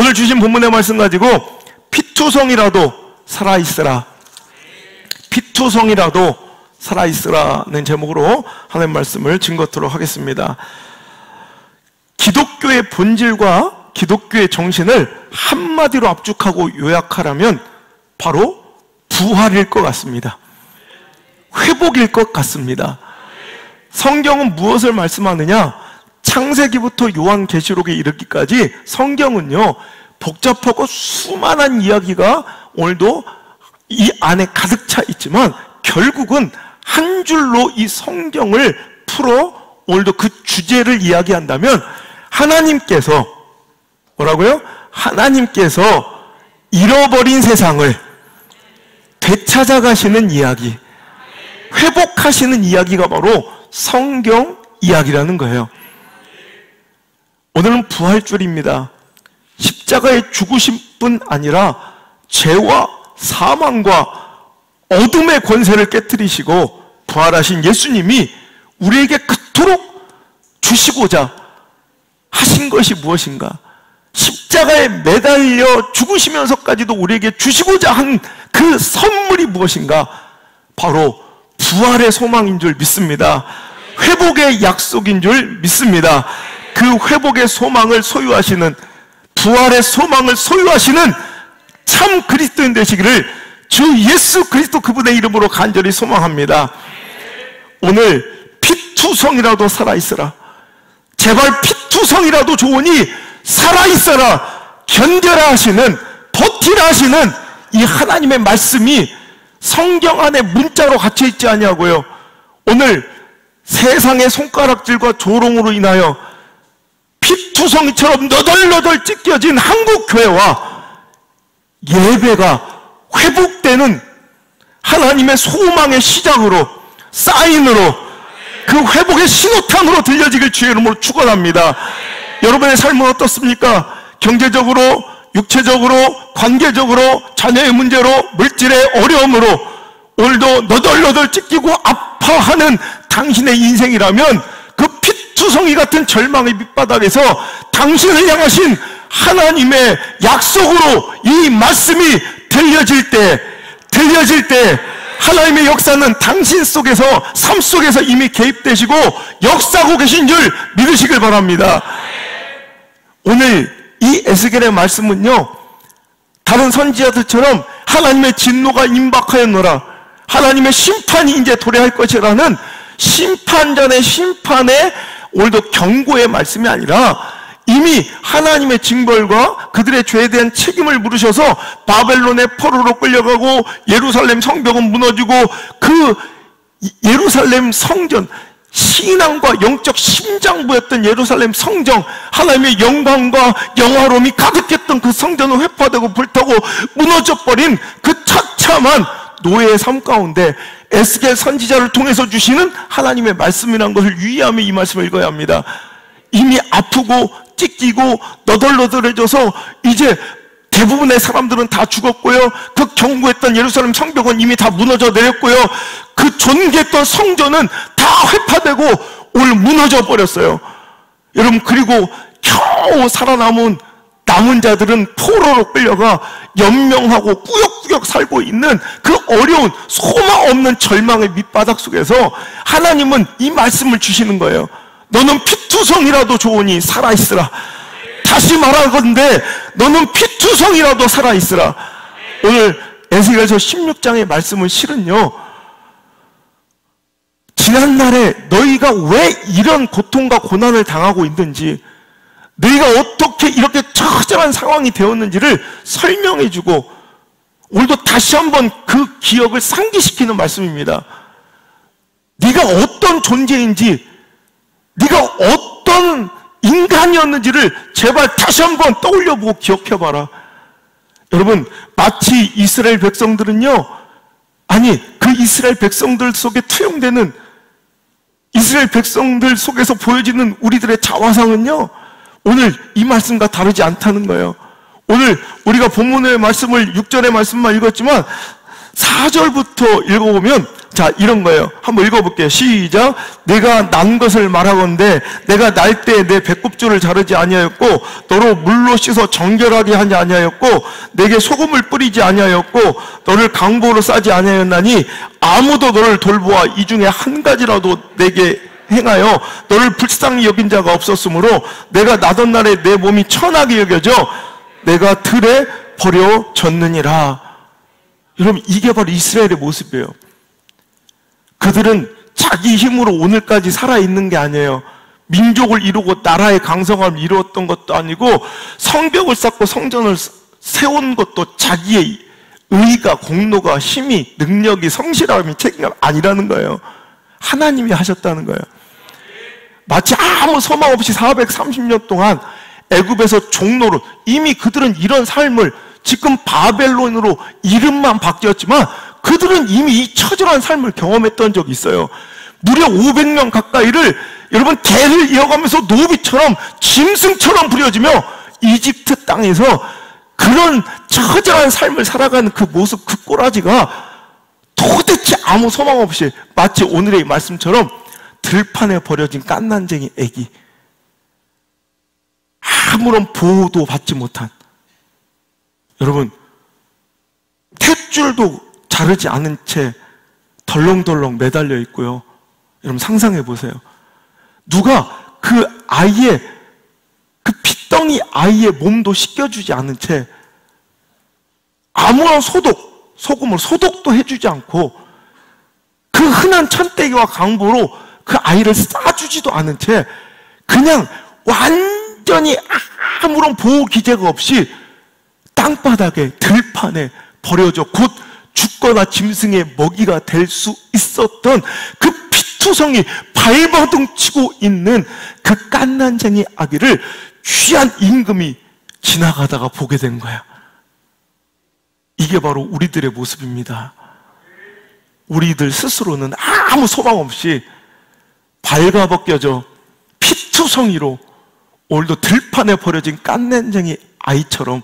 오늘 주신 본문의 말씀 가지고 피투성이라도 살아있으라, 피투성이라도 살아있으라는 제목으로 하나님 말씀을 증거토록 하겠습니다. 기독교의 본질과 기독교의 정신을 한마디로 압축하고 요약하라면 바로 부활일 것 같습니다. 회복일 것 같습니다. 성경은 무엇을 말씀하느냐? 창세기부터 요한계시록에 이르기까지 성경은요, 복잡하고 수많은 이야기가 오늘도 이 안에 가득 차 있지만 결국은 한 줄로 이 성경을 풀어 오늘도 그 주제를 이야기한다면 하나님께서 뭐라고요? 하나님께서 잃어버린 세상을 되찾아가시는 이야기, 회복하시는 이야기가 바로 성경 이야기라는 거예요. 오늘은 부활줄입니다. 십자가에 죽으신 뿐 아니라 죄와 사망과 어둠의 권세를 깨뜨리시고 부활하신 예수님이 우리에게 그토록 주시고자 하신 것이 무엇인가? 십자가에 매달려 죽으시면서까지도 우리에게 주시고자 한 그 선물이 무엇인가? 바로 부활의 소망인 줄 믿습니다. 회복의 약속인 줄 믿습니다. 그 회복의 소망을 소유하시는, 부활의 소망을 소유하시는 참 그리스도인 되시기를 주 예수 그리스도 그분의 이름으로 간절히 소망합니다. 오늘 피투성이라도 살아있어라. 제발 피투성이라도 좋으니 살아있어라, 견뎌라 하시는, 버티라 하시는 이 하나님의 말씀이 성경 안에 문자로 갇혀있지 아니하고요, 오늘 세상의 손가락질과 조롱으로 인하여 피투성이처럼 너덜너덜 찢겨진 한국교회와 예배가 회복되는 하나님의 소망의 시작으로, 사인으로, 그 회복의 신호탄으로 들려지길 주의 이름으로 축원합니다. 여러분의 삶은 어떻습니까? 경제적으로, 육체적으로, 관계적으로, 자녀의 문제로, 물질의 어려움으로 오늘도 너덜너덜 찢기고 아파하는 당신의 인생이라면 그 피투성이 같은 절망의 밑바닥에서 당신을 향하신 하나님의 약속으로 이 말씀이 들려질 때 하나님의 역사는 당신 속에서, 삶 속에서 이미 개입되시고 역사하고 계신 줄 믿으시길 바랍니다. 오늘 이 에스겔의 말씀은요, 다른 선지자들처럼 하나님의 진노가 임박하였노라, 하나님의 심판이 이제 도래할 것이라는 심판전의 심판의 오늘도 경고의 말씀이 아니라 이미 하나님의 징벌과 그들의 죄에 대한 책임을 물으셔서 바벨론의 포로로 끌려가고 예루살렘 성벽은 무너지고 그 예루살렘 성전, 신앙과 영적 심장부였던 예루살렘 성정, 하나님의 영광과 영화로움이 가득했던 그 성전은 회파되고 불타고 무너져버린 그 처참한 노예의 삶 가운데 에스겔 선지자를 통해서 주시는 하나님의 말씀이라는 것을 유의하며 이 말씀을 읽어야 합니다. 이미 아프고 찢기고 너덜너덜해져서 이제 대부분의 사람들은 다 죽었고요, 그 경고했던 예루살렘 성벽은 이미 다 무너져 내렸고요, 그 존귀했던 성전은 다 회파되고 오늘 무너져 버렸어요. 여러분, 그리고 겨우 살아남은 남은 자들은 포로로 끌려가 연명하고 꾸역꾸역 살고 있는 그 어려운 소망 없는 절망의 밑바닥 속에서 하나님은 이 말씀을 주시는 거예요. 너는 피투성이라도 좋으니 살아있으라. 다시 말하건대 너는 피투성이라도 살아있으라. 오늘 에스겔서 16장의 말씀은 실은요, 지난날에 너희가 왜 이런 고통과 고난을 당하고 있는지, 너희가 어떻게 이렇게 처절한 상황이 되었는지를 설명해주고 오늘도 다시 한번 그 기억을 상기시키는 말씀입니다. 네가 어떤 존재인지, 네가 어떤 인간이었는지를 제발 다시 한번 떠올려보고 기억해봐라. 여러분, 마치 이스라엘 백성들은요, 아니 그 이스라엘 백성들 속에 투영되는, 이스라엘 백성들 속에서 보여지는 우리들의 자화상은요, 오늘 이 말씀과 다르지 않다는 거예요. 오늘 우리가 본문의 말씀을 6절의 말씀만 읽었지만 4절부터 읽어보면 자, 이런 거예요. 한번 읽어볼게요. 시작. 내가 난 것을 말하건대 내가 날 때 내 배꼽줄을 자르지 아니하였고 너로 물로 씻어 정결하게 하지 아니하였고 내게 소금을 뿌리지 아니하였고 너를 강보로 싸지 아니하였나니 아무도 너를 돌보아 이 중에 한 가지라도 내게 행하여 너를 불쌍히 여긴 자가 없었으므로 내가 나던 날에 내 몸이 천하게 여겨져 내가 들에 버려졌느니라. 여러분, 이게 바로 이스라엘의 모습이에요. 그들은 자기 힘으로 오늘까지 살아있는 게 아니에요. 민족을 이루고 나라의 강성함을 이루었던 것도 아니고 성벽을 쌓고 성전을 세운 것도 자기의 의가, 공로가, 힘이, 능력이, 성실함이, 책임이 아니라는 거예요. 하나님이 하셨다는 거예요. 마치 아무 소망 없이 430년 동안 애굽에서 종로로, 이미 그들은 이런 삶을, 지금 바벨론으로 이름만 바뀌었지만 그들은 이미 이 처절한 삶을 경험했던 적이 있어요. 무려 500년 가까이를 여러분 대를 이어가면서 노비처럼 짐승처럼 부려지며 이집트 땅에서 그런 처절한 삶을 살아가는 그 모습, 그 꼬라지가 도대체 아무 소망 없이 마치 오늘의 말씀처럼 들판에 버려진 깐난쟁이 애기, 아무런 보호도 받지 못한, 여러분 탯줄도 자르지 않은 채 덜렁덜렁 매달려 있고요. 여러분 상상해 보세요. 누가 그 아이의, 그 핏덩이 아이의 몸도 씻겨주지 않은 채 아무런 소독, 소금으로 소독도 해주지 않고 그 흔한 천대기와 강보로 그 아이를 싸주지도 않은 채 그냥 완전히 아무런 보호 기제가 없이 땅바닥에, 들판에 버려져 곧 죽거나 짐승의 먹이가 될 수 있었던 그 피투성이 발버둥치고 있는 그 깐난쟁이 아기를 귀한 임금이 지나가다가 보게 된 거야. 이게 바로 우리들의 모습입니다. 우리들 스스로는 아무 소망 없이 발가벗겨져 피투성이로 오늘도 들판에 버려진 깐난쟁이 아이처럼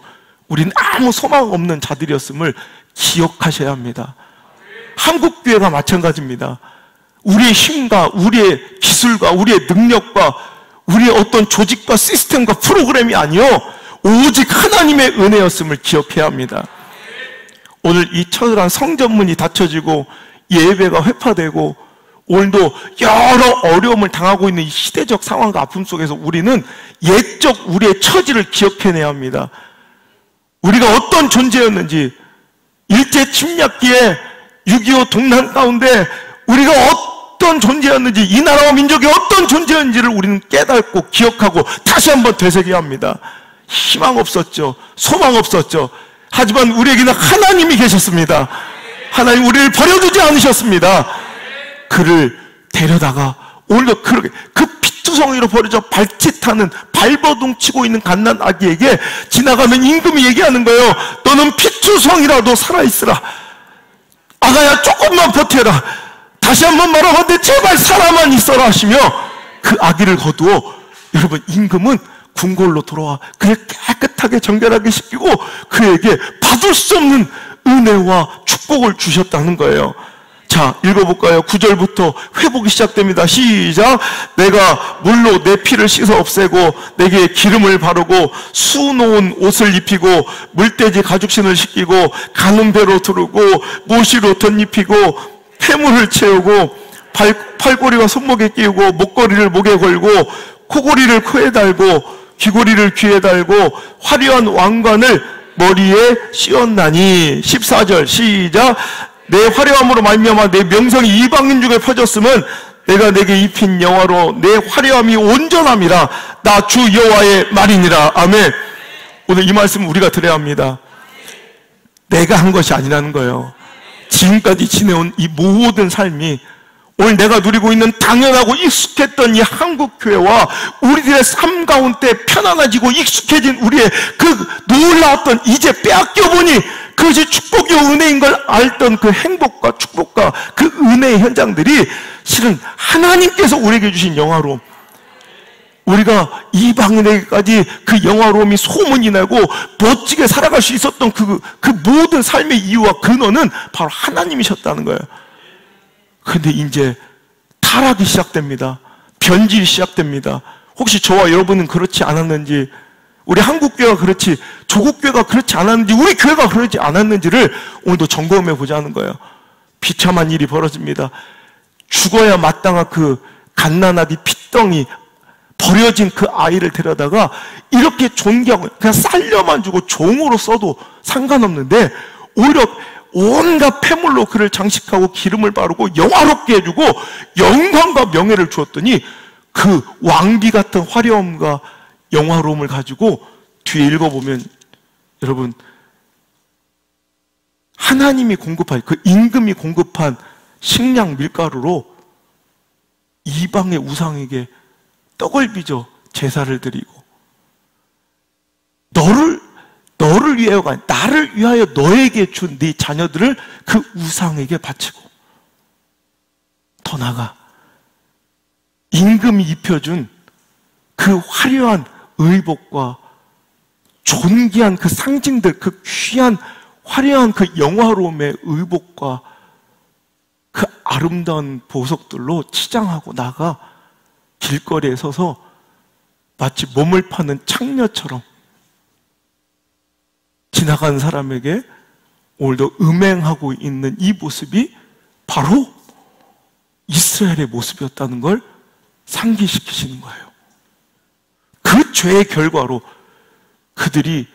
우린 아무 소망 없는 자들이었음을 기억하셔야 합니다. 한국교회가 마찬가지입니다. 우리의 힘과 우리의 기술과 우리의 능력과 우리의 어떤 조직과 시스템과 프로그램이 아니요 오직 하나님의 은혜였음을 기억해야 합니다. 오늘 이 처절한 성전문이 닫혀지고 예배가 회파되고 오늘도 여러 어려움을 당하고 있는 이 시대적 상황과 아픔 속에서 우리는 옛적 우리의 처지를 기억해내야 합니다. 우리가 어떤 존재였는지, 일제 침략기에 6.25 동란 가운데 우리가 어떤 존재였는지, 이 나라와 민족이 어떤 존재였는지를 우리는 깨닫고 기억하고 다시 한번 되새겨야 합니다. 희망 없었죠. 소망 없었죠. 하지만 우리에게는 하나님이 계셨습니다. 하나님 우리를 버려두지 않으셨습니다. 그를 데려다가 오늘도 그렇게 그 피투성이로 버려져 발짓하는, 발버둥치고 있는 갓난 아기에게 지나가면 임금이 얘기하는 거예요. 너는 피투성이라도 살아있으라. 아가야 조금만 버텨라. 다시 한번 말하건대 제발 살아만 있어라 하시며 그 아기를 거두어 여러분 임금은 궁궐로 돌아와 그를 깨끗하게 정결하게 씻기고 그에게 받을 수 없는 은혜와 축복을 주셨다는 거예요. 자, 읽어볼까요? 9절부터 회복이 시작됩니다. 시작. 내가 물로 내 피를 씻어 없애고 내게 기름을 바르고 수놓은 옷을 입히고 물돼지 가죽신을 씻기고 가는 배로 두르고 모시로 덧입히고 폐물을 채우고 팔고리와 손목에 끼우고 목걸이를 목에 걸고 코고리를 코에 달고 귀고리를 귀에 달고 화려한 왕관을 머리에 씌웠나니. 14절 시작. 내 화려함으로 말미암아 내 명성이 이방인 중에 퍼졌으면 내가 내게 입힌 영화로 내 화려함이 온전함이라. 나 주 여호와의 말이니라. 아멘. 오늘 이 말씀 우리가 드려야 합니다. 내가 한 것이 아니라는 거예요. 지금까지 지내온 이 모든 삶이 오늘 내가 누리고 있는 당연하고 익숙했던 이 한국교회와 우리들의 삶 가운데 편안해지고 익숙해진 우리의 그 놀라웠던, 이제 빼앗겨보니 그것이 축복이요 은혜인 걸 알던 그 행복과 축복과 그 은혜의 현장들이 실은 하나님께서 우리에게 주신 영화로움, 우리가 이방인에게까지 그 영화로움이 소문이 나고 멋지게 살아갈 수 있었던 그 모든 삶의 이유와 근원은 바로 하나님이셨다는 거예요. 근데 이제 타락이 시작됩니다. 변질이 시작됩니다. 혹시 저와 여러분은 그렇지 않았는지, 우리 한국교회가 그렇지, 조국교회가 그렇지 않았는지, 우리 교회가 그러지 않았는지를 오늘도 점검해 보자는 거예요. 비참한 일이 벌어집니다. 죽어야 마땅한 그 갓난아기 핏덩이, 버려진 그 아이를 데려다가 이렇게 존경하고 그냥 살려만 주고 종으로 써도 상관없는데, 오히려 온갖 폐물로 그를 장식하고 기름을 바르고 영화롭게 해주고 영광과 명예를 주었더니, 그 왕비 같은 화려함과 영화로움을 가지고 뒤에 읽어보면 여러분, 하나님이 공급한, 그 임금이 공급한 식량 밀가루로 이방의 우상에게 떡을 빚어 제사를 드리고, 너를 위하여가 아니라 나를 위하여 너에게 준 네 자녀들을 그 우상에게 바치고, 더 나아가 임금이 입혀준 그 화려한 의복과 존귀한 그 상징들, 그 귀한 화려한 그 영화로움의 의복과 그 아름다운 보석들로 치장하고 나가 길거리에 서서 마치 몸을 파는 창녀처럼 지나가는 사람에게 오늘도 음행하고 있는 이 모습이 바로 이스라엘의 모습이었다는 걸 상기시키시는 거예요. 그 죄의 결과로 그들이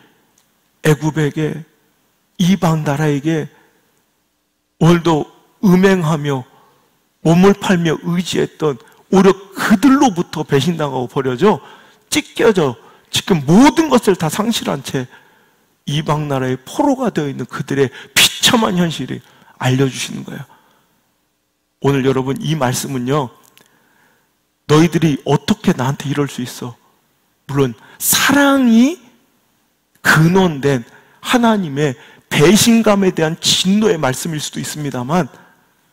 애굽에게, 이방 나라에게 오늘도 음행하며 몸을 팔며 의지했던, 오히려 그들로부터 배신당하고 버려져 찢겨져 지금 모든 것을 다 상실한 채 이방 나라의 포로가 되어 있는 그들의 비참한 현실을 알려주시는 거예요. 오늘 여러분, 이 말씀은요, 너희들이 어떻게 나한테 이럴 수 있어? 물론 사랑이 근원된 하나님의 배신감에 대한 진노의 말씀일 수도 있습니다만,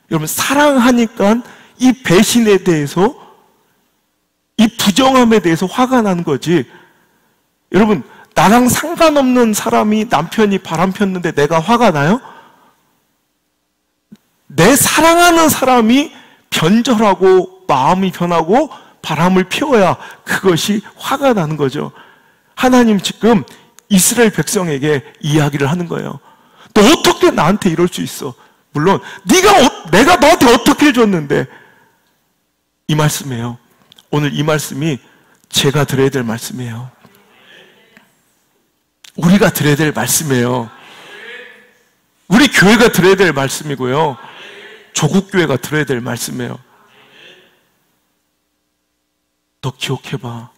여러분, 사랑하니까 이 배신에 대해서, 이 부정함에 대해서 화가 나는 거지. 여러분, 나랑 상관없는 사람이, 남편이 바람 폈는데 내가 화가 나요? 내 사랑하는 사람이 변절하고 마음이 변하고 바람을 피워야 그것이 화가 나는 거죠. 하나님 지금 이스라엘 백성에게 이야기를 하는 거예요. 너 어떻게 나한테 이럴 수 있어? 물론 내가 너한테 어떻게 해줬는데, 이 말씀이에요. 오늘 이 말씀이 제가 드려야 될 말씀이에요. 우리가 드려야 될 말씀이에요. 우리 교회가 드려야 될 말씀이고요, 조국교회가 드려야 될 말씀이에요. 너 기억해봐.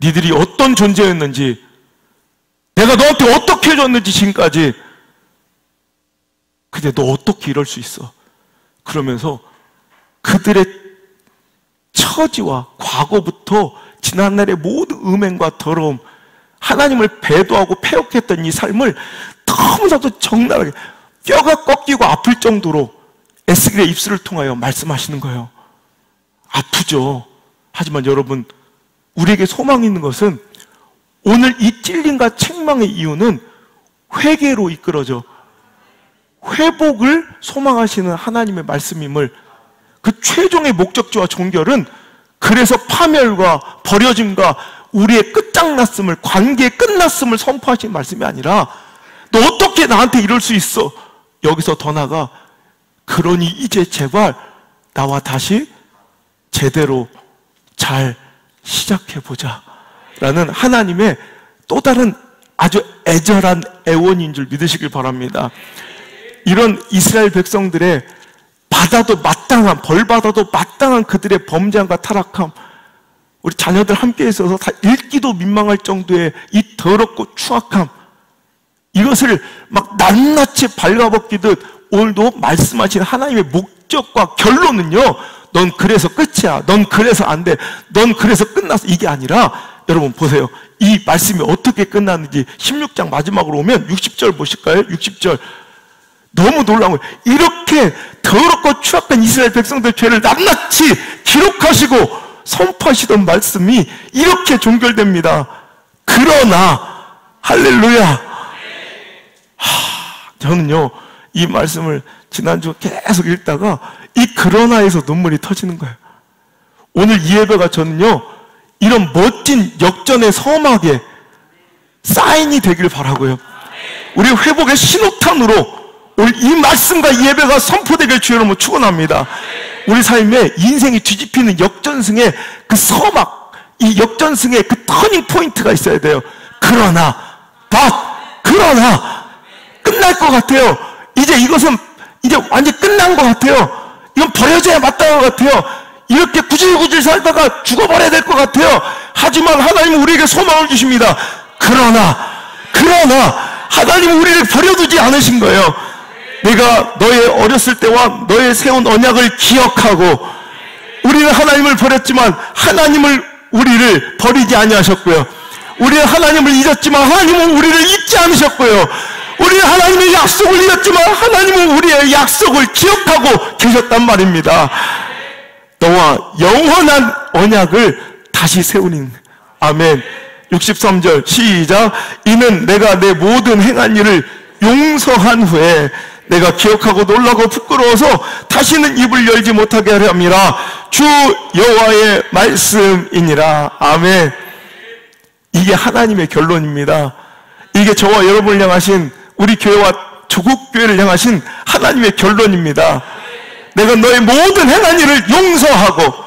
니들이 어떤 존재였는지, 내가 너한테 어떻게 해줬는지 지금까지. 근데 너 어떻게 이럴 수 있어? 그러면서 그들의 처지와 과거부터 지난날의 모든 음행과 더러움, 하나님을 배도하고 패역했던 이 삶을 너무나도 적나라하게 뼈가 꺾이고 아플 정도로 에스겔의 입술을 통하여 말씀하시는 거예요. 아프죠. 하지만 여러분, 우리에게 소망이 있는 것은, 오늘 이 찔림과 책망의 이유는 회개로 이끌어져 회복을 소망하시는 하나님의 말씀임을, 그 최종의 목적지와 종결은 그래서 파멸과 버려짐과 우리의 끝장났음을, 관계의 끝났음을 선포하시는 말씀이 아니라, 너 어떻게 나한테 이럴 수 있어? 여기서 더 나아가, 그러니 이제 제발 나와 다시 제대로 잘 시작해보자 라는 하나님의 또 다른 아주 애절한 애원인 줄 믿으시길 바랍니다. 이런 이스라엘 백성들의 받아도 마땅한, 벌받아도 마땅한 그들의 범죄함과 타락함, 우리 자녀들 함께 있어서 다 읽기도 민망할 정도의 이 더럽고 추악함, 이것을 막 낱낱이 발가벗기듯 오늘도 말씀하신 하나님의 목적과 결론은요, 넌 그래서 끝이야, 넌 그래서 안 돼, 넌 그래서 끝났어, 이게 아니라, 여러분 보세요. 이 말씀이 어떻게 끝났는지 16장 마지막으로 오면 60절 보실까요? 60절. 너무 놀라운 거예요. 이렇게 더럽고 추악한 이스라엘 백성들 죄를 낱낱이 기록하시고 선포하시던 말씀이 이렇게 종결됩니다. 그러나, 할렐루야. 저는요, 이 말씀을 지난주 계속 읽다가 이 그러나에서 눈물이 터지는 거예요. 오늘 이 예배가 저는요, 이런 멋진 역전의 서막에 사인이 되길 바라고요. 우리 회복의 신호탄으로 오늘 이 말씀과 이 예배가 선포되길 주의 이름으로 축원합니다. 우리 삶에 인생이 뒤집히는 역전승의 그 서막, 이 역전승의 그 터닝 포인트가 있어야 돼요. 그러나 끝날 것 같아요. 이제 이것은 이제 완전 끝난 것 같아요. 이건 버려져야 마땅한 것 같아요. 이렇게 구질구질 살다가 죽어버려야 될 것 같아요. 하지만 하나님은 우리에게 소망을 주십니다. 그러나 하나님은 우리를 버려두지 않으신 거예요. 내가 너의 어렸을 때와 너의 세운 언약을 기억하고, 우리는 하나님을 버렸지만 하나님을 우리를 버리지 아니하셨고요. 우리는 하나님을 잊었지만 하나님은 우리를 잊지 않으셨고요. 우리는 하나님의 약속을 잊었지만 하나님은 우리의 약속을 기억하고 계셨단 말입니다. 너와 영원한 언약을 다시 세우는. 아멘. 63절 시작. 이는 내가 내 모든 행한 일을 용서한 후에 내가 기억하고 놀라고 부끄러워서 다시는 입을 열지 못하게 하려 함이라. 주 여호와의 말씀이니라. 아멘. 이게 하나님의 결론입니다. 이게 저와 여러분을 향하신, 우리 교회와 조국 교회를 향하신 하나님의 결론입니다. 내가 너의 모든 행한 일을 용서하고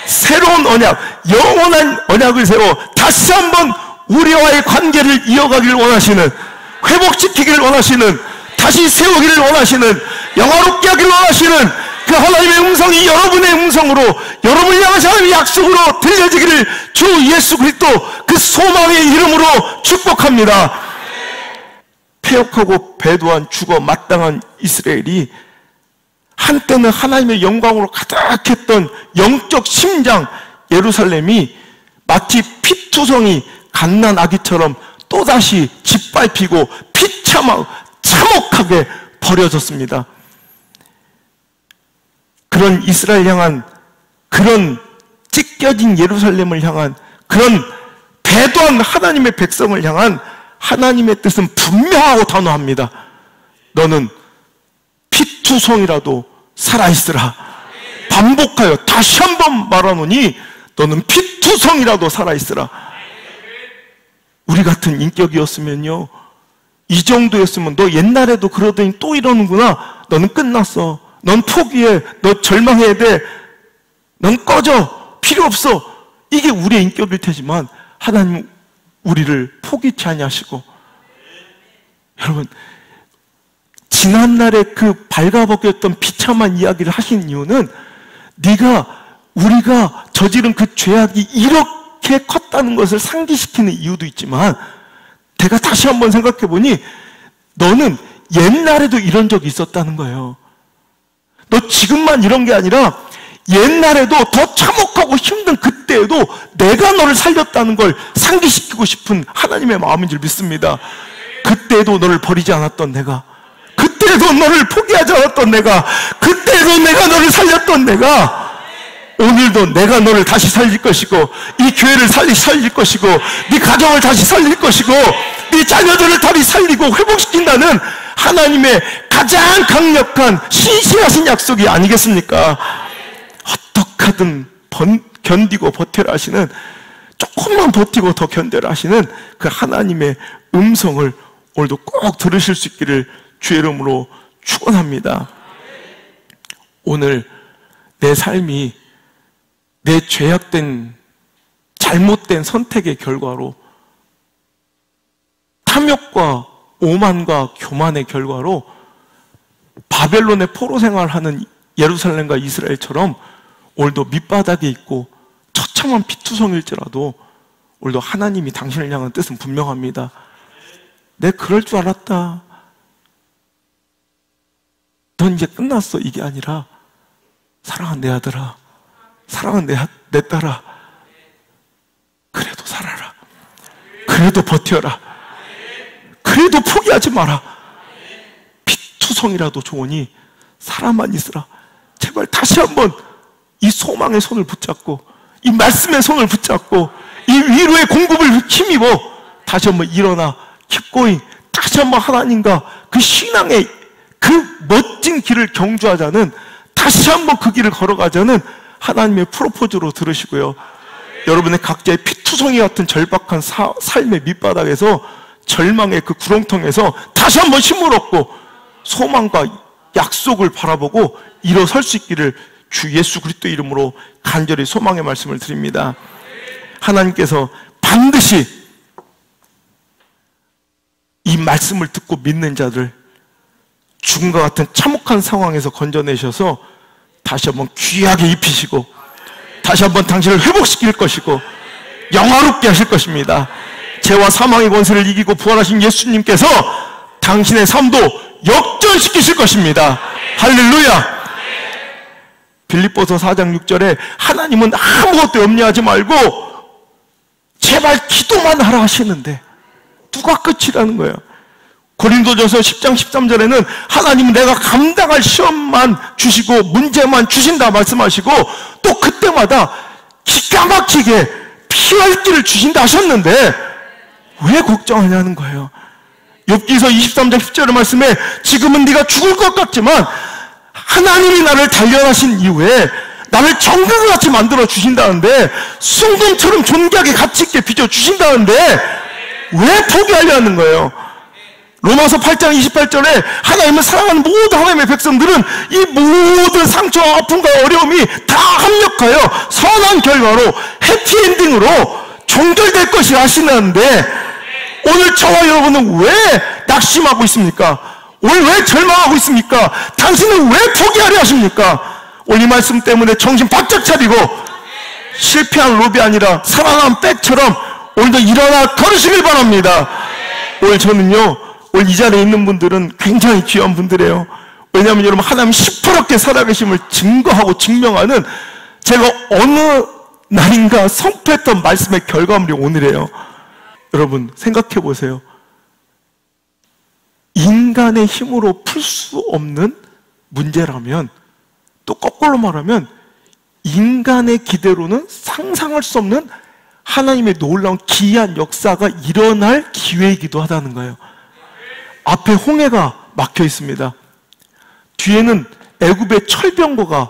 새로운 언약, 영원한 언약을 세워 다시 한번 우리와의 관계를 이어가기를 원하시는, 회복시키기를 원하시는, 다시 세우기를 원하시는, 영화롭게 하기를 원하시는 그 하나님의 음성이 여러분의 음성으로, 여러분을 향하신 하나님의 약속으로 들려지기를 주 예수 그리스도 그 소망의 이름으로 축복합니다. 폐역하고 배도한 죽어 마땅한 이스라엘이 한때는 하나님의 영광으로 가득했던 영적 심장 예루살렘이 마치 피투성이 갓난 아기처럼 또다시 짓밟히고 참혹하게 버려졌습니다. 그런 이스라엘 향한, 그런 찢겨진 예루살렘을 향한, 그런 배도한 하나님의 백성을 향한 하나님의 뜻은 분명하고 단호합니다. 너는 피투성이라도 살아있으라. 반복하여 다시 한번 말하노니 너는 피투성이라도 살아있으라. 우리 같은 인격이었으면요, 이 정도였으면 너 옛날에도 그러더니 또 이러는구나. 너는 끝났어. 넌 포기해. 너 절망해야 돼. 넌 꺼져. 필요 없어. 이게 우리의 인격일 테지만 하나님 우리를 포기치 아니하시고, 여러분, 지난날에 그 발가벗겼던 비참한 이야기를 하신 이유는 우리가 저지른 그 죄악이 이렇게 컸다는 것을 상기시키는 이유도 있지만, 내가 다시 한번 생각해 보니 너는 옛날에도 이런 적이 있었다는 거예요. 너 지금만 이런 게 아니라 옛날에도 더 참혹하고 힘든 그때에도 내가 너를 살렸다는 걸 상기시키고 싶은 하나님의 마음인 줄 믿습니다. 그때에도 너를 버리지 않았던 내가, 그때에도 너를 포기하지 않았던 내가, 그때에도 내가 너를 살렸던 내가, 오늘도 내가 너를 다시 살릴 것이고, 이 교회를 살릴 것이고, 네 가정을 다시 살릴 것이고, 네 자녀들을 다시 살리고 회복시킨다는 하나님의 가장 강력한 신실하신 약속이 아니겠습니까? 어떻게든 견디고 버텨라 하시는, 조금만 버티고 더 견뎌라 하시는 그 하나님의 음성을 오늘도 꼭 들으실 수 있기를 주의 이름으로 축원합니다. 오늘 내 삶이 내 죄악된 잘못된 선택의 결과로, 탐욕과 오만과 교만의 결과로 바벨론의 포로 생활하는 예루살렘과 이스라엘처럼 오늘도 밑바닥에 있고 처참한 피투성일지라도 오늘도 하나님이 당신을 향한 뜻은 분명합니다. 내 그럴 줄 알았다. 넌 이제 끝났어. 이게 아니라, 사랑하는 내 아들아, 사랑하는 내 딸아, 그래도 살아라. 그래도 버텨라. 그래도 포기하지 마라. 피투성이라도 좋으니 살아만 있으라. 제발 다시 한번 이 소망의 손을 붙잡고, 이 말씀의 손을 붙잡고, 이 위로의 공급을 힘입어 다시 한번 일어나 keep going, 다시 한번 하나님과 그 신앙의 그 멋진 길을 경주하자는, 다시 한번 그 길을 걸어가자는 하나님의 프로포즈로 들으시고요. 여러분의 각자의 피투성이 같은 절박한 삶의 밑바닥에서, 절망의 그 구렁텅에서 다시 한번 힘을 얻고 소망과 약속을 바라보고 일어설 수 있기를 주 예수 그리스도 이름으로 간절히 소망의 말씀을 드립니다. 하나님께서 반드시 이 말씀을 듣고 믿는 자들, 죽음과 같은 참혹한 상황에서 건져내셔서 다시 한번 귀하게 입히시고 다시 한번 당신을 회복시킬 것이고 영화롭게 하실 것입니다. 죄와 사망의 권세를 이기고 부활하신 예수님께서 당신의 삶도 역전시키실 것입니다. 할렐루야. 빌립보서 4장 6절에 하나님은 아무것도 염려하지 말고 제발 기도만 하라 하시는데 누가 끝이라는 거예요. 고린도전서 10장 13절에는 하나님은 내가 감당할 시험만 주시고 문제만 주신다 말씀하시고, 또 그때마다 기가 막히게 피할 길을 주신다 하셨는데 왜 걱정하냐는 거예요. 욥기서 23장 10절의 말씀에 지금은 네가 죽을 것 같지만 하나님이 나를 단련하신 이후에 나를 정금같이 만들어 주신다는데, 순금처럼 존귀하게 가치 있게 빚어 주신다는데 왜 포기하려 하는 거예요. 로마서 8장 28절에 하나님을 사랑하는 모든 하나님의 백성들은 이 모든 상처와 아픔과 어려움이 다 합력하여 선한 결과로 해피엔딩으로 종결될 것이 아시는데, 오늘 저와 여러분은 왜 낙심하고 있습니까? 오늘 왜 절망하고 있습니까? 당신은 왜 포기하려 하십니까? 오늘 이 말씀 때문에 정신 바짝 차리고 실패한 롭이 아니라 살아난 백처럼 오늘도 일어나 걸으시길 바랍니다. 오늘 저는요, 오늘 이 자리에 있는 분들은 굉장히 귀한 분들이에요. 왜냐하면 여러분, 하나님 시퍼렇게 살아계심을 증거하고 증명하는, 제가 어느 날인가 선포했던 말씀의 결과물이 오늘이에요. 여러분 생각해 보세요. 인간의 힘으로 풀 수 없는 문제라면, 또 거꾸로 말하면 인간의 기대로는 상상할 수 없는 하나님의 놀라운 기이한 역사가 일어날 기회이기도 하다는 거예요. 앞에 홍해가 막혀 있습니다. 뒤에는 애굽의 철병거가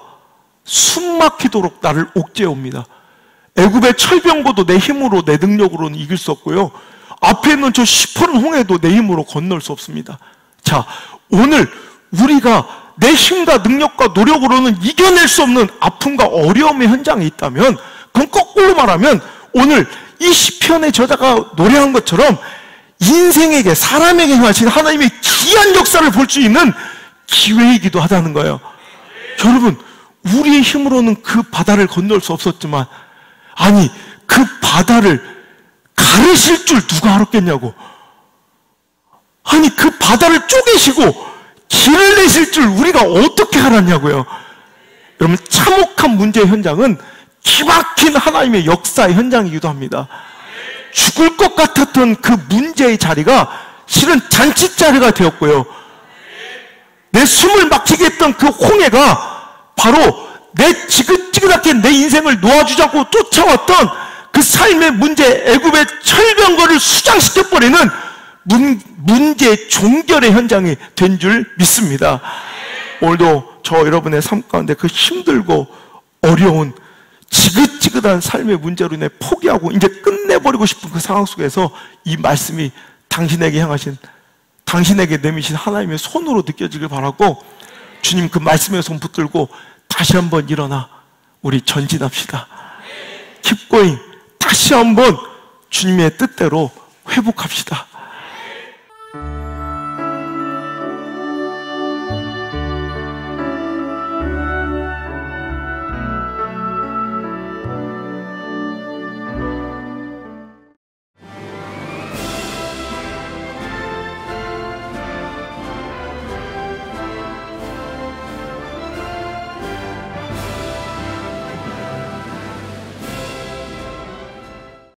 숨 막히도록 나를 옥죄해 옵니다. 애굽의 철병거도 내 힘으로, 내 능력으로는 이길 수 없고요, 앞에 있는 저 시퍼런 홍해도 내 힘으로 건널 수 없습니다. 자, 오늘 우리가 내 힘과 능력과 노력으로는 이겨낼 수 없는 아픔과 어려움의 현장에 있다면, 그건 거꾸로 말하면 오늘 이 시편의 저자가 노래한 것처럼 인생에게, 사람에게 행하신 하나님의 기이한 역사를 볼 수 있는 기회이기도 하다는 거예요. 여러분, 우리의 힘으로는 그 바다를 건널 수 없었지만, 아니 그 바다를 가르실 줄 누가 알았겠냐고. 아니 그 바다를 쪼개시고 길을 내실 줄 우리가 어떻게 알았냐고요. 여러분, 참혹한 문제의 현장은 기막힌 하나님의 역사의 현장이기도 합니다. 죽을 것 같았던 그 문제의 자리가 실은 잔치자리가 되었고요, 내 숨을 막히게 했던 그 홍해가 바로 내 지긋지긋하게 내 인생을 놓아주지 않고 쫓아왔던 그 삶의 문제, 애굽의 철병거를 수장시켜버리는 문제의 종결의 현장이 된 줄 믿습니다. 오늘도 저 여러분의 삶 가운데 그 힘들고 어려운 지긋지긋한 삶의 문제로 인해 포기하고 이제 끝내버리고 싶은 그 상황 속에서 이 말씀이 당신에게 향하신, 당신에게 내미신 하나님의 손으로 느껴지길 바라고, 주님 그 말씀의 손 붙들고 다시 한번 일어나 우리 전진합시다. Keep going. 다시 한번 주님의 뜻대로 회복합시다.